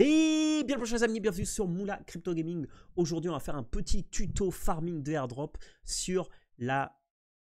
Et bien bonjour les amis, bienvenue sur Moula Crypto Gaming. Aujourd'hui on va faire un petit tuto farming de airdrop sur la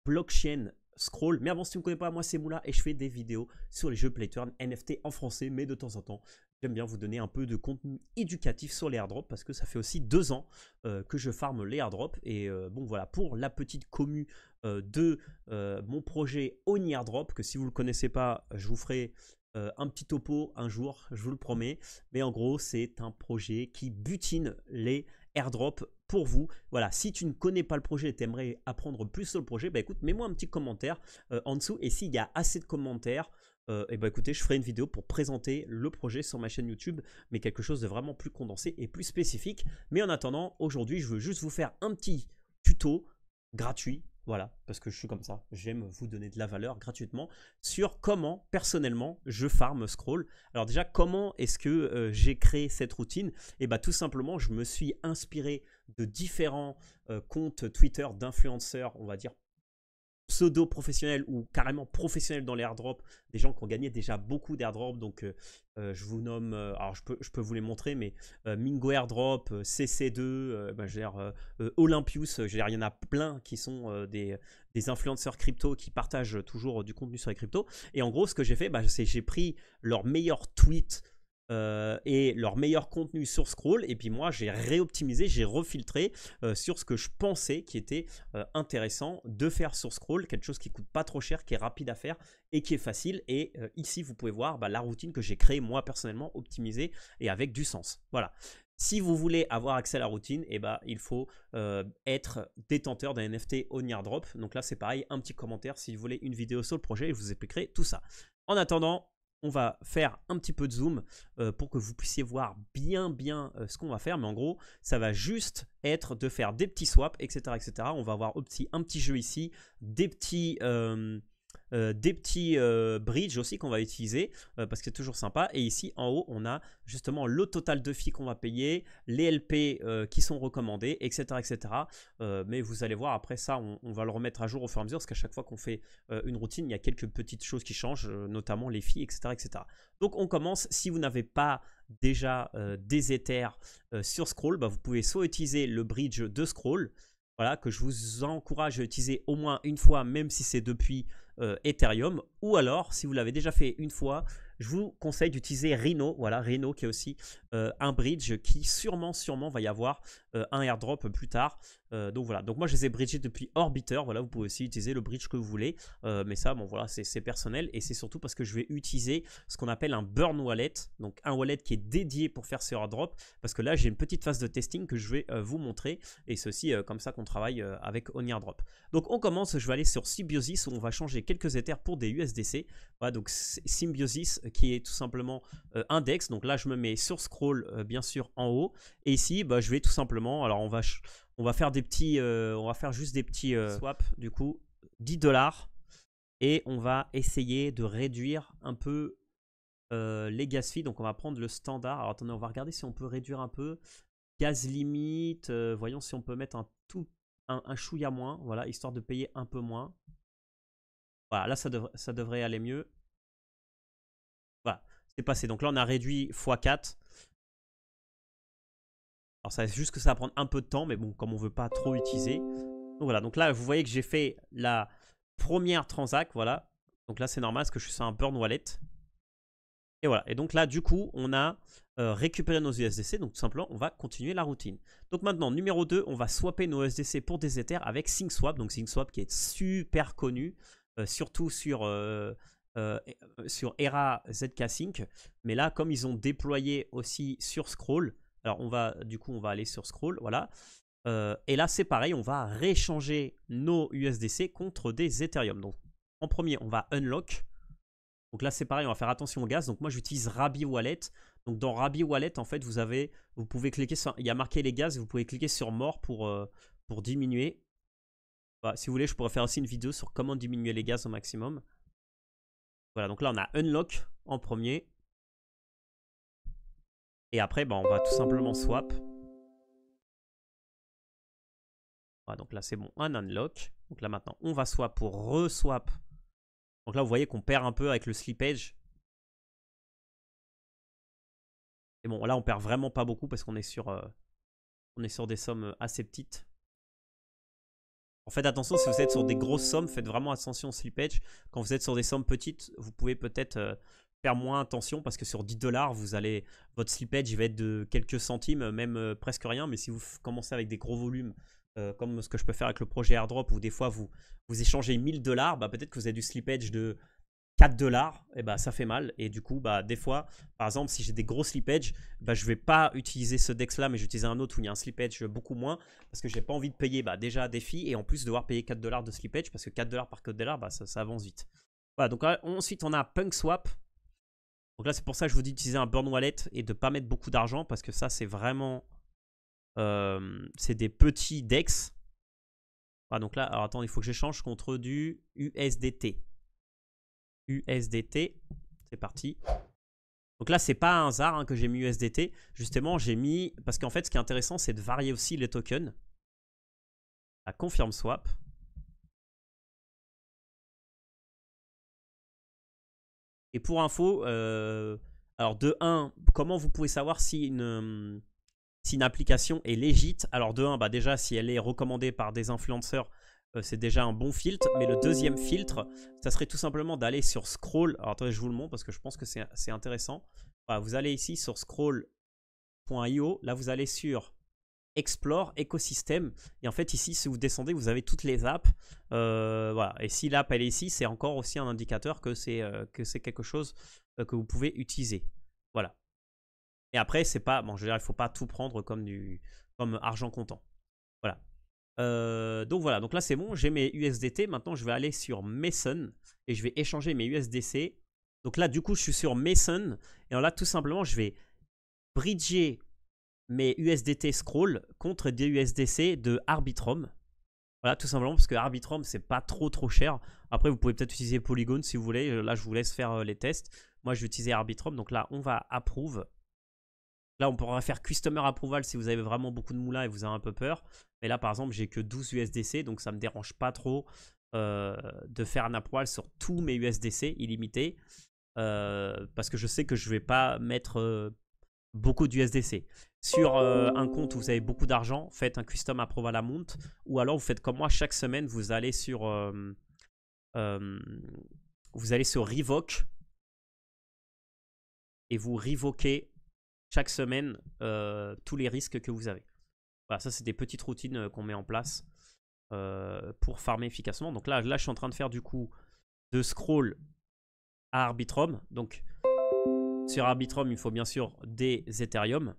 blockchain Scroll. Mais avant, si vous ne connaissez pas, moi c'est Moula et je fais des vidéos sur les jeux Playturn NFT en français. Mais de temps en temps, j'aime bien vous donner un peu de contenu éducatif sur les airdrops parce que ça fait aussi 2 ans que je farme les airdrops. Et bon voilà, pour la petite commu de mon projet Oni Airdrop, que si vous ne le connaissez pas, je vous ferai un petit topo un jour, je vous le promets. Mais en gros, c'est un projet qui butine les airdrops pour vous. Voilà, si tu ne connais pas le projet et tu aimerais apprendre plus sur le projet, bah écoute, mets-moi un petit commentaire en dessous. Et s'il y a assez de commentaires, et bah écoutez, je ferai une vidéo pour présenter le projet sur ma chaîne YouTube, mais quelque chose de vraiment plus condensé et plus spécifique. Mais en attendant, aujourd'hui, je veux juste vous faire un petit tuto gratuit. Voilà, parce que je suis comme ça, j'aime vous donner de la valeur gratuitement sur comment, personnellement, je farm Scroll. Alors déjà, comment est-ce que j'ai créé cette routine? Et bah tout simplement, je me suis inspiré de différents comptes Twitter d'influenceurs, on va dire, pseudo-professionnels ou carrément professionnels dans les airdrops, des gens qui ont gagné déjà beaucoup d'airdrops. Donc je vous nomme, alors je peux vous les montrer, mais Mingo Airdrop, CC2, bah, Olympius, il y en a plein qui sont des influenceurs crypto qui partagent toujours du contenu sur les cryptos. Et en gros, ce que j'ai fait, bah, c'est j'ai pris leurs meilleurs tweets et leur meilleur contenu sur Scroll, et puis moi j'ai réoptimisé, j'ai refiltré sur ce que je pensais qui était intéressant de faire sur Scroll, quelque chose qui coûte pas trop cher, qui est rapide à faire et qui est facile. Et ici vous pouvez voir bah, la routine que j'ai créée moi personnellement, optimisée et avec du sens. Voilà. Si vous voulez avoir accès à la routine, eh ben, il faut être détenteur d'un NFT Oni Airdrop. Donc là c'est pareil, un petit commentaire si vous voulez une vidéo sur le projet et je vous expliquerai tout ça. En attendant, on va faire un petit peu de zoom pour que vous puissiez voir bien ce qu'on va faire. Mais en gros, ça va juste être de faire des petits swaps, etc. etc. On va avoir un petit jeu ici, des petits bridges aussi qu'on va utiliser parce que c'est toujours sympa. Et ici en haut on a justement le total de fees qu'on va payer, les LP qui sont recommandés, etc. etc. Mais vous allez voir après ça on va le remettre à jour au fur et à mesure parce qu'à chaque fois qu'on fait une routine il y a quelques petites choses qui changent, notamment les fees, etc. etc. Donc on commence. Si vous n'avez pas déjà des Ethers sur Scroll, bah, vous pouvez soit utiliser le bridge de Scroll, voilà, que je vous encourage à utiliser au moins une fois, même si c'est depuis Ethereum. Ou alors, si vous l'avez déjà fait une fois, je vous conseille d'utiliser Rhino. Voilà, Rhino qui est aussi un bridge qui sûrement va y avoir un airdrop plus tard. Donc voilà, donc moi je les ai bridgés depuis Orbiter. Voilà, vous pouvez aussi utiliser le bridge que vous voulez. Mais ça, bon voilà, c'est personnel. Et c'est surtout parce que je vais utiliser ce qu'on appelle un burn wallet. Donc un wallet qui est dédié pour faire ce airdrop. Parce que là, j'ai une petite phase de testing que je vais vous montrer. Et c'est aussi comme ça qu'on travaille avec Oni Airdrop. Donc on commence, je vais aller sur Symbiosis où on va changer quelques Ethers pour des USDC. Voilà, donc Symbiosis qui est tout simplement index. Donc là je me mets sur Scroll bien sûr en haut. Et ici bah, je vais tout simplement, alors on va faire des petits, on va faire juste des petits swaps du coup, $10. Et on va essayer de réduire un peu les gas fees. Donc on va prendre le standard. Alors attendez, on va regarder si on peut réduire un peu. Gas limite, voyons si on peut mettre un chouïa moins, voilà, histoire de payer un peu moins. Voilà, là ça devrait aller mieux. Voilà, c'est passé. Donc là on a réduit x4. Alors ça c'est juste que ça va prendre un peu de temps, mais bon, comme on veut pas trop utiliser. Donc voilà, donc là vous voyez que j'ai fait la première transac, voilà. Donc là c'est normal parce que je suis sur un burn wallet. Et voilà, et donc là du coup on a récupéré nos USDC, donc tout simplement on va continuer la routine. Donc maintenant numéro 2, on va swapper nos USDC pour des Ethers avec SyncSwap. Donc SyncSwap qui est super connu, surtout sur Era ZK Sync. Mais là comme ils ont déployé aussi sur Scroll, alors on va aller sur Scroll, voilà. Et là c'est pareil, on va rééchanger nos USDC contre des Ethereum. Donc en premier on va unlock. Donc là c'est pareil, on va faire attention au gaz. Donc moi j'utilise Rabi Wallet. Donc dans Rabi Wallet en fait vous pouvez cliquer sur, il y a marqué les gaz, vous pouvez cliquer sur mort pour diminuer. Bah, si vous voulez je pourrais faire aussi une vidéo sur comment diminuer les gaz au maximum. Voilà, donc là on a unlock en premier. Et après bah, on va tout simplement swap. Voilà, donc là c'est bon, un unlock. Donc là maintenant on va swap pour re-swap. Donc là vous voyez qu'on perd un peu avec le slippage. Et bon, là, on perd vraiment pas beaucoup parce qu'on est sur des sommes assez petites. En fait, attention, si vous êtes sur des grosses sommes, faites vraiment attention au slippage. Quand vous êtes sur des sommes petites, vous pouvez peut-être faire moins attention parce que sur 10 $, votre slippage il va être de quelques centimes, même presque rien. Mais si vous commencez avec des gros volumes, comme ce que je peux faire avec le projet airdrop, où des fois vous échangez 1000 $, bah, peut-être que vous avez du slippage de 4 $, et bah, ça fait mal. Et du coup, bah, des fois, par exemple, si j'ai des gros slippages, bah, je ne vais pas utiliser ce DEX là, mais je vais utiliser un autre où il y a un slippage beaucoup moins parce que je n'ai pas envie de payer bah, déjà des fees et en plus devoir payer 4 $ de slippage parce que 4 $ par 4 $, bah, ça avance vite. Voilà, donc là, ensuite, on a PunkSwap. Donc là, c'est pour ça que je vous dis d'utiliser un burn wallet et de ne pas mettre beaucoup d'argent parce que ça, c'est vraiment. C'est des petits DEX. Voilà, donc là, alors attends, il faut que j'échange contre du USDT. USDT, c'est parti. Donc là, c'est pas un hasard hein, que j'ai mis USDT. Justement, j'ai mis... Parce qu'en fait, ce qui est intéressant, c'est de varier aussi les tokens. À Confirm Swap. Et pour info, alors de 1, comment vous pouvez savoir si une application est légite? Alors de 1, bah déjà, si elle est recommandée par des influenceurs, c'est déjà un bon filtre. Mais le deuxième filtre, ça serait tout simplement d'aller sur Scroll. Alors attendez, je vous le montre parce que je pense que c'est intéressant. Voilà, vous allez ici sur scroll.io. Là, vous allez sur Explore, écosystème. Et en fait, ici, si vous descendez, vous avez toutes les apps. Voilà. Et si l'app, elle est ici, c'est encore aussi un indicateur que c'est quelque chose que vous pouvez utiliser. Voilà. Et après, c'est pas... Bon, je veux dire, il ne faut pas tout prendre comme argent comptant. Voilà. Donc voilà, donc là c'est bon, j'ai mes USDT. Maintenant je vais aller sur Mason et je vais échanger mes USDC. Donc là du coup je suis sur Mason et là tout simplement je vais bridger mes USDT Scroll contre des USDC de Arbitrum. Voilà, tout simplement parce que Arbitrum c'est pas trop cher. Après vous pouvez peut-être utiliser Polygon si vous voulez. Là je vous laisse faire les tests. Moi je vais utiliser Arbitrum. Donc là on va approve. Là, on pourra faire Customer Approval si vous avez vraiment beaucoup de moulins et vous avez un peu peur. Mais là, par exemple, j'ai que 12 USDC, donc ça ne me dérange pas trop de faire un approval sur tous mes USDC illimités. Parce que je sais que je ne vais pas mettre beaucoup d'USDC. Sur un compte où vous avez beaucoup d'argent, faites un Custom Approval Amount. Ou alors, vous faites comme moi, chaque semaine, vous allez sur Revoke. Et vous revoquez chaque semaine tous les risques que vous avez. Voilà, ça c'est des petites routines qu'on met en place pour farmer efficacement. Donc là, je suis en train de faire du coup de scroll à Arbitrum. Donc sur Arbitrum, il faut bien sûr des Ethereum.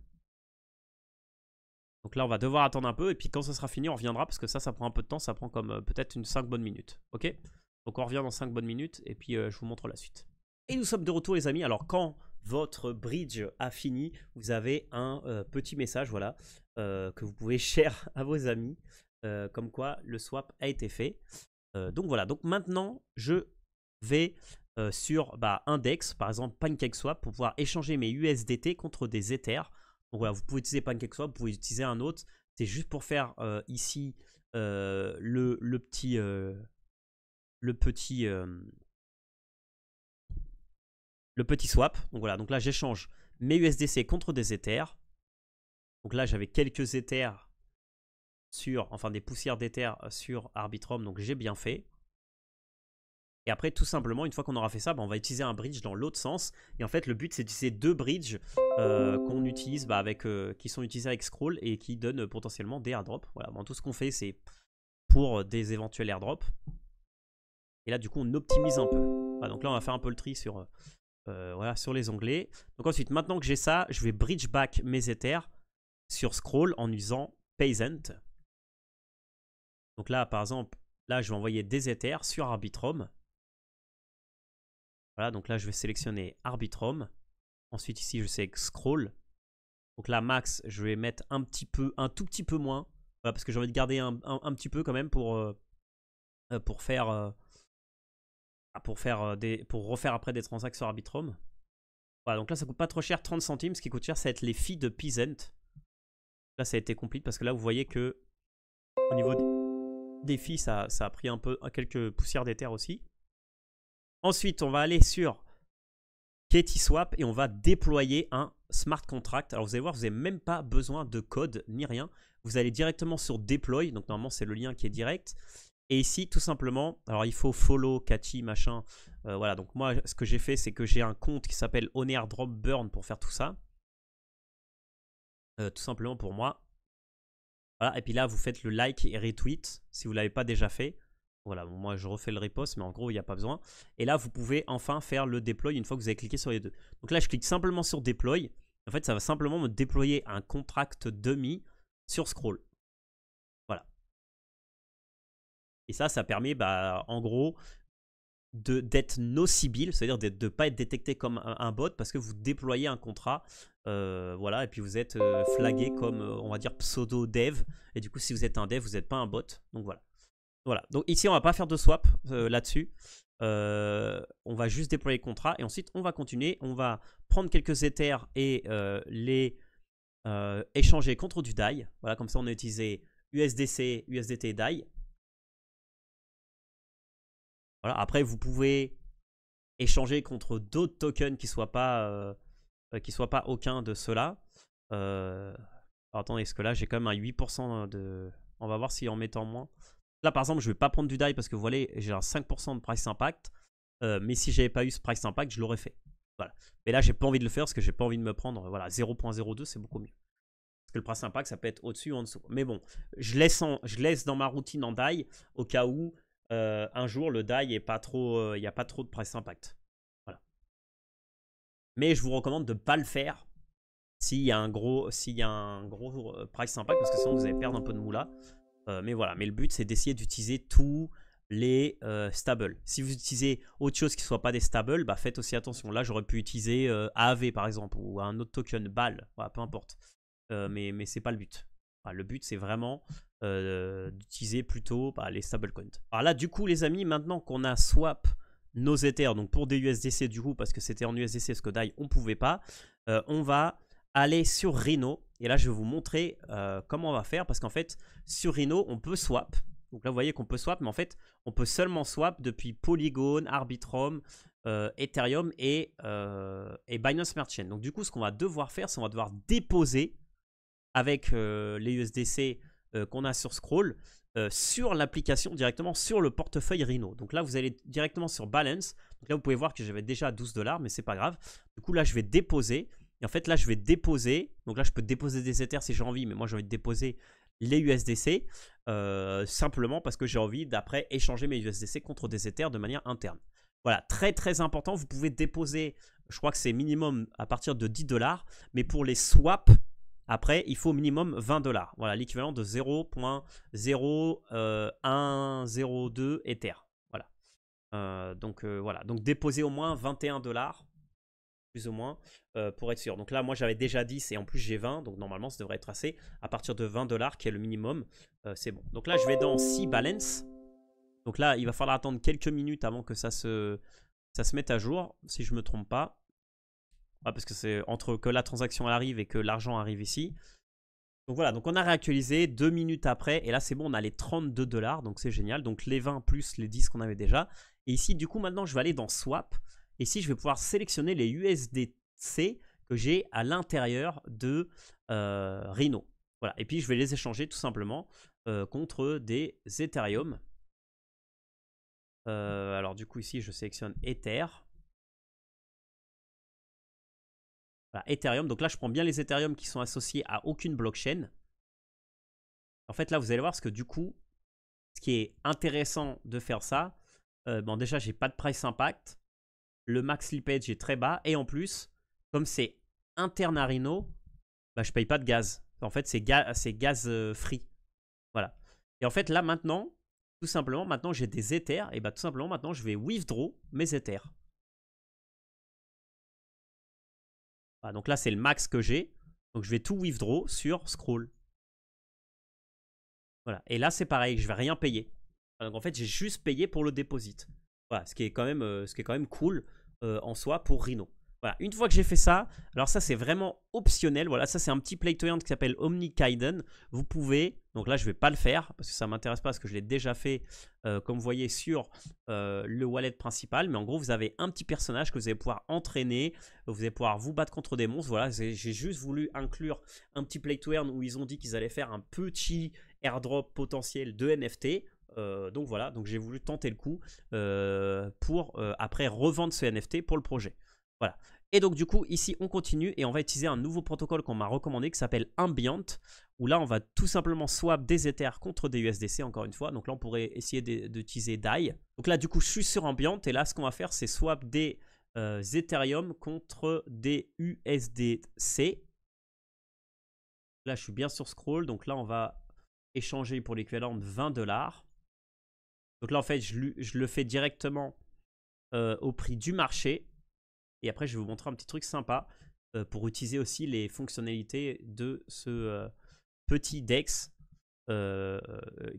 Donc là, on va devoir attendre un peu. Et puis quand ça sera fini, on reviendra parce que ça prend un peu de temps. Ça prend comme peut-être une 5 bonnes minutes. Ok? Donc on revient dans 5 bonnes minutes et puis je vous montre la suite. Et nous sommes de retour les amis. Alors quand votre bridge a fini, vous avez un petit message voilà, que vous pouvez share à vos amis, comme quoi le swap a été fait. Donc voilà, donc maintenant je vais sur Index, par exemple PancakeSwap, pour pouvoir échanger mes USDT contre des Ethers. Donc voilà, vous pouvez utiliser PancakeSwap, vous pouvez utiliser un autre. C'est juste pour faire ici le petit swap. Donc voilà, donc là j'échange mes USDC contre des Ethers. Donc là j'avais quelques Ethers enfin des poussières d'Ethers sur Arbitrum, donc j'ai bien fait. Et après tout simplement, une fois qu'on aura fait ça, on va utiliser un bridge dans l'autre sens. Et en fait le but c'est d'utiliser deux bridges qu'on utilise qui sont utilisés avec Scroll et qui donnent potentiellement des airdrops. Voilà, tout ce qu'on fait c'est pour des éventuels airdrops. Et là du coup on optimise un peu. Voilà, donc là on va faire un peu le tri sur... voilà, sur les onglets. Donc ensuite, maintenant que j'ai ça, je vais bridge back mes Ethers sur Scroll en usant Peasant. Donc là, par exemple, là, je vais envoyer des Ethers sur Arbitrum. Voilà, donc là, je vais sélectionner Arbitrum. Ensuite, ici, je sélectionne Scroll. Donc là, max, je vais mettre un tout petit peu moins. Voilà, parce que j'ai envie de garder un petit peu quand même pour refaire après des transactions sur Arbitrum. Voilà, donc là ça coûte pas trop cher, 30 centimes. Ce qui coûte cher, ça va être les fees de Peasant. Là ça a été complete parce que là vous voyez que au niveau des fees, ça a pris quelques poussières d'éther aussi. Ensuite, on va aller sur PettySwap et on va déployer un smart contract. Alors vous allez voir, vous n'avez même pas besoin de code ni rien. Vous allez directement sur Deploy, donc normalement c'est le lien qui est direct. Et ici, tout simplement, alors il faut follow, catchy, machin. Voilà, donc moi, ce que j'ai fait, c'est que j'ai un compte qui s'appelle OnAirDropBurn pour faire tout ça. Tout simplement pour moi. Voilà, et puis là, vous faites le like et retweet si vous ne l'avez pas déjà fait. Voilà, bon, moi je refais le repost, mais en gros, il n'y a pas besoin. Et là, vous pouvez enfin faire le deploy une fois que vous avez cliqué sur les deux. Donc là, je clique simplement sur deploy. En fait, ça va simplement me déployer un contract demi sur Scroll. Voilà. Et ça permet, bah, en gros, d'être no-sibyl, c'est-à-dire de ne pas être détecté comme un bot parce que vous déployez un contrat. Voilà, et puis vous êtes flagué comme, on va dire, pseudo-dev. Et du coup, si vous êtes un dev, vous n'êtes pas un bot. Donc voilà. Voilà, donc ici on va pas faire de swap là-dessus, on va juste déployer le contrat et ensuite on va continuer, on va prendre quelques Ethers et les échanger contre du DAI, voilà, comme ça on a utilisé USDC, USDT et DAI. Voilà, après vous pouvez échanger contre d'autres tokens qui ne soient pas aucun de ceux-là. Alors attendez, est-ce que là j'ai quand même un 8% de... On va voir si en mettant moins... Là, par exemple, je ne vais pas prendre du DAI parce que vous voyez, j'ai un 5% de price impact. Mais si je n'avais pas eu ce price impact, je l'aurais fait. Voilà. Mais là, j'ai pas envie de le faire parce que j'ai pas envie de me prendre. Voilà, 0.02, c'est beaucoup mieux. Parce que le price impact, ça peut être au-dessus ou en dessous. Mais bon, je laisse dans ma routine en DAI au cas où un jour le DAI n'est pas trop, il n'y a pas trop de price impact. Voilà. Mais je vous recommande de ne pas le faire s'il y a un gros price impact parce que sinon vous allez perdre un peu de moula. Mais voilà, mais le but c'est d'essayer d'utiliser tous les stables. Si vous utilisez autre chose qui ne soit pas des stables, bah faites aussi attention. Là j'aurais pu utiliser AAV par exemple ou un autre token BAL, voilà, peu importe. Mais c'est pas le but. Voilà, le but c'est vraiment d'utiliser plutôt les stablecoins. Alors là du coup les amis, maintenant qu'on a swap nos Ethers, donc pour des USDC du coup parce que c'était en USDC parce que DAI on pouvait pas, on va aller sur Rhino et là je vais vous montrer comment on va faire parce qu'en fait sur Rhino on peut swap. Donc là vous voyez qu'on peut swap, mais en fait on peut seulement swap depuis Polygon, Arbitrum, Ethereum et Binance Smart Chain. Donc du coup ce qu'on va devoir faire, c'est qu'on va devoir déposer avec les USDC qu'on a sur Scroll sur l'application directement sur le portefeuille Rhino. Donc là vous allez directement sur Balance. Donc là vous pouvez voir que j'avais déjà 12 $, mais c'est pas grave. Du coup là je vais déposer. Et en fait, là, je vais déposer. Donc là, je peux déposer des Ethers si j'ai envie. Mais moi, j'ai envie de déposer les USDC. Simplement parce que j'ai envie d'après échanger mes USDC contre des Ethers de manière interne. Voilà, très très important. Vous pouvez déposer, je crois que c'est minimum à partir de 10 $. Mais pour les swaps, après, il faut minimum 20 $. Voilà, l'équivalent de 0.0102 Ether. Voilà. Voilà. Donc déposer au moins 21 $. Plus ou moins, pour être sûr. Donc là, moi, j'avais déjà 10 et en plus, j'ai 20. Donc normalement, ça devrait être assez. À partir de 20 $, qui est le minimum, c'est bon. Donc là, je vais dans C Balance. Donc là, il va falloir attendre quelques minutes avant que ça se mette à jour, si je ne me trompe pas. Ah, parce que c'est entre que la transaction arrive et que l'argent arrive ici. Donc voilà, donc on a réactualisé 2 minutes après. Et là, c'est bon, on a les 32 $. Donc c'est génial. Donc les 20 plus les 10 qu'on avait déjà. Et ici, du coup, maintenant, je vais aller dans Swap. Ici, je vais pouvoir sélectionner les USDC que j'ai à l'intérieur de Rhino. Voilà. Et puis, je vais les échanger tout simplement contre des Ethereum. Alors, du coup, ici, je sélectionne Ether. Voilà, Ethereum. Donc là, je prends bien les Ethereum qui sont associés à aucune blockchain. En fait, là, vous allez voir, parce que du coup, ce qui est intéressant de faire ça, bon, déjà, j'ai pas de price impact. Le max slippage est très bas. Et en plus, comme c'est interne à Rhino, bah, je ne paye pas de gaz. En fait, c'est gaz free. Voilà. Et en fait, là, maintenant, tout simplement, maintenant, j'ai des Ethers. Et bah, tout simplement, maintenant, je vais withdraw mes Ethers. Voilà, donc là, c'est le max que j'ai. Donc, je vais tout withdraw sur Scroll. Voilà. Et là, c'est pareil. Je ne vais rien payer. Donc, en fait, j'ai juste payé pour le deposit. Voilà, ce qui est quand même cool en soi pour Rhino. Voilà, une fois que j'ai fait ça, alors ça c'est vraiment optionnel. Voilà, ça c'est un petit play to earn qui s'appelle Omnikaiden. Vous pouvez, donc là je ne vais pas le faire parce que ça ne m'intéresse pas parce que je l'ai déjà fait comme vous voyez sur le wallet principal. Mais en gros, vous avez un petit personnage que vous allez pouvoir entraîner. Vous allez pouvoir vous battre contre des monstres. Voilà, j'ai juste voulu inclure un petit play to earn où ils ont dit qu'ils allaient faire un petit airdrop potentiel de NFT. Donc voilà, donc j'ai voulu tenter le coup pour après revendre ce NFT pour le projet. Voilà. Et donc du coup ici on continue et on va utiliser un nouveau protocole qu'on m'a recommandé qui s'appelle Ambient, où là on va tout simplement swap des Ethers contre des USDC encore une fois. Donc là on pourrait essayer d'utiliser DAI. Donc là du coup je suis sur Ambient et là ce qu'on va faire c'est swap des Ethereum contre des USDC. Là je suis bien sur Scroll, donc là on va échanger pour l'équivalent de 20 $. Donc là en fait je le fais directement au prix du marché. Et après, je vais vous montrer un petit truc sympa pour utiliser aussi les fonctionnalités de ce petit DEX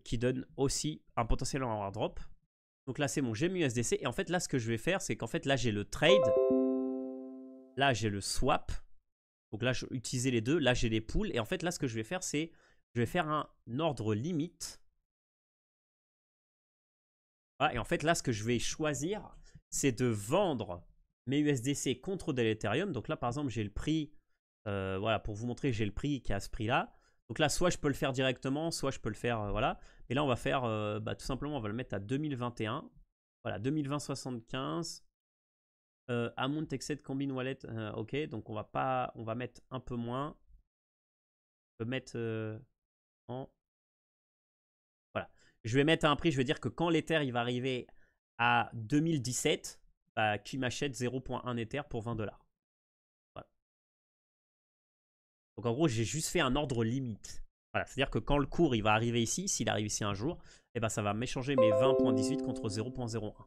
qui donne aussi un potentiel en airdrop. Donc là, c'est mon GEM-USDC. Et en fait, là, ce que je vais faire, c'est qu'en fait, là, j'ai le trade. Là, j'ai le swap. Donc là, je vais utiliser les deux. Là, j'ai les pools. Et en fait, là, ce que je vais faire, c'est je vais faire un ordre limite. Voilà, et en fait, là, ce que je vais choisir, c'est de vendre mes USDC contre de l'Ethereum. Donc là, par exemple, j'ai le prix, voilà, pour vous montrer, j'ai le prix qui est à ce prix-là. Donc là, soit je peux le faire directement, soit je peux le faire, voilà. Et là, on va faire, tout simplement, on va le mettre à 2021. Voilà, 2020-75. Amount exceed combine wallet. Ok, donc on va mettre un peu moins. On peut mettre en... Voilà. Je vais mettre un prix, je vais dire que quand l'Ether, il va arriver à 2017... qui m'achète 0.1 Ether pour 20 $. Voilà. Donc en gros, j'ai juste fait un ordre limite. Voilà, c'est-à-dire que quand le cours il va arriver ici, s'il arrive ici un jour, eh ben, ça va m'échanger mes 20.18 contre 0.01. Tout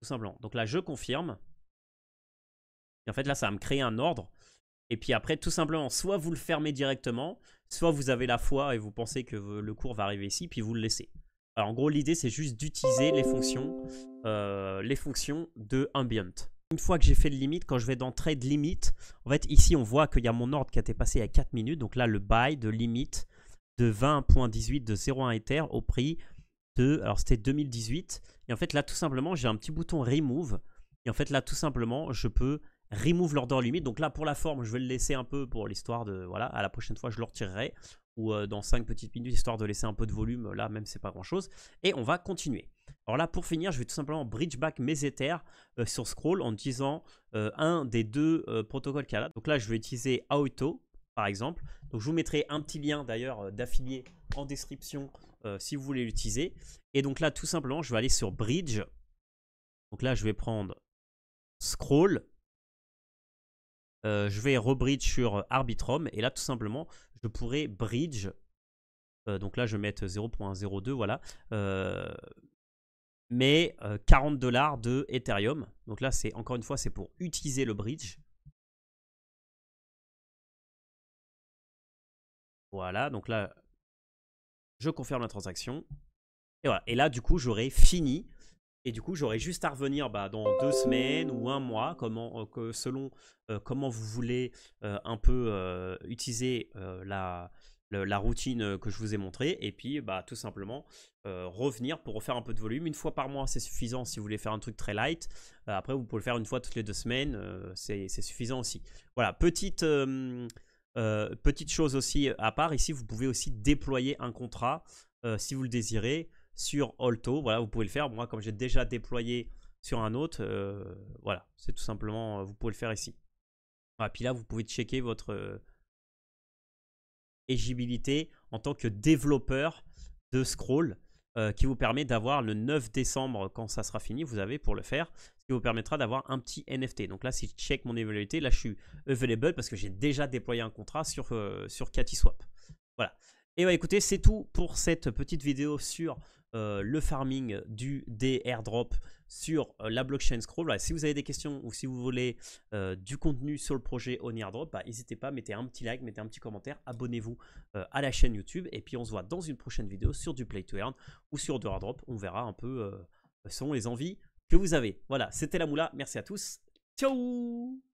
simplement. Donc là, je confirme. Et en fait, là, ça va me créer un ordre. Et puis après, tout simplement, soit vous le fermez directement, soit vous avez la foi et vous pensez que le cours va arriver ici, puis vous le laissez. Alors en gros, l'idée, c'est juste d'utiliser les fonctions de Ambient. Une fois que j'ai fait le limite, quand je vais dans Trade Limit, en fait, ici, on voit qu'il y a mon ordre qui a été passé à 4 minutes. Donc là, le buy de limite de 20.18 de 0.1 Ether au prix de... Alors, c'était 2018. Et en fait, là, tout simplement, j'ai un petit bouton Remove. Et en fait, là, tout simplement, je peux remove l'order limit. Donc là, pour la forme, je vais le laisser un peu pour l'histoire de... Voilà, à la prochaine fois, je le retirerai. Ou dans 5 petites minutes, histoire de laisser un peu de volume. Là, même, c'est pas grand-chose. Et on va continuer. Alors là, pour finir, je vais tout simplement bridge back mes Ethers sur Scroll en utilisant un des deux protocoles qu'il y a là. Donc là, je vais utiliser Auto, par exemple. Donc je vous mettrai un petit lien d'ailleurs d'affilié en description si vous voulez l'utiliser. Et donc là, tout simplement, je vais aller sur Bridge. Donc là, je vais prendre Scroll. Je vais rebridge sur Arbitrum. Et là, tout simplement, je pourrais bridge. Donc là, je vais mettre 0.02, voilà. Mais 40 $ de Ethereum. Donc là, c'est encore une fois, c'est pour utiliser le bridge. Voilà, donc là, je confirme la transaction. Et voilà, et là, du coup, j'aurai fini. Et du coup, j'aurai juste à revenir dans 2 semaines ou 1 mois, selon comment vous voulez un peu utiliser la routine que je vous ai montrée. Et puis, tout simplement, revenir pour refaire un peu de volume. Une fois par mois, c'est suffisant si vous voulez faire un truc très light. Après, vous pouvez le faire une fois toutes les 2 semaines. C'est suffisant aussi. Voilà, petite chose aussi à part. Ici, vous pouvez aussi déployer un contrat si vous le désirez sur Alto. Voilà, vous pouvez le faire. Moi, comme j'ai déjà déployé sur un autre, voilà, c'est tout simplement, vous pouvez le faire ici. Voilà, puis là, vous pouvez checker votre éligibilité en tant que développeur de Scroll qui vous permet d'avoir le 9 décembre, quand ça sera fini, vous avez pour le faire, ce qui vous permettra d'avoir un petit NFT. Donc là, si je check mon évaluabilité, là, je suis available parce que j'ai déjà déployé un contrat sur KatiSwap. Voilà. Et écoutez, c'est tout pour cette petite vidéo sur le farming des airdrops sur la blockchain Scroll. Voilà, si vous avez des questions ou si vous voulez du contenu sur le projet OniAirdrop, n'hésitez pas, mettez un petit like, mettez un petit commentaire, abonnez-vous à la chaîne YouTube et puis on se voit dans une prochaine vidéo sur du Play to Earn ou sur du airdrop. On verra un peu selon les envies que vous avez. Voilà, c'était la Moula. Merci à tous. Ciao!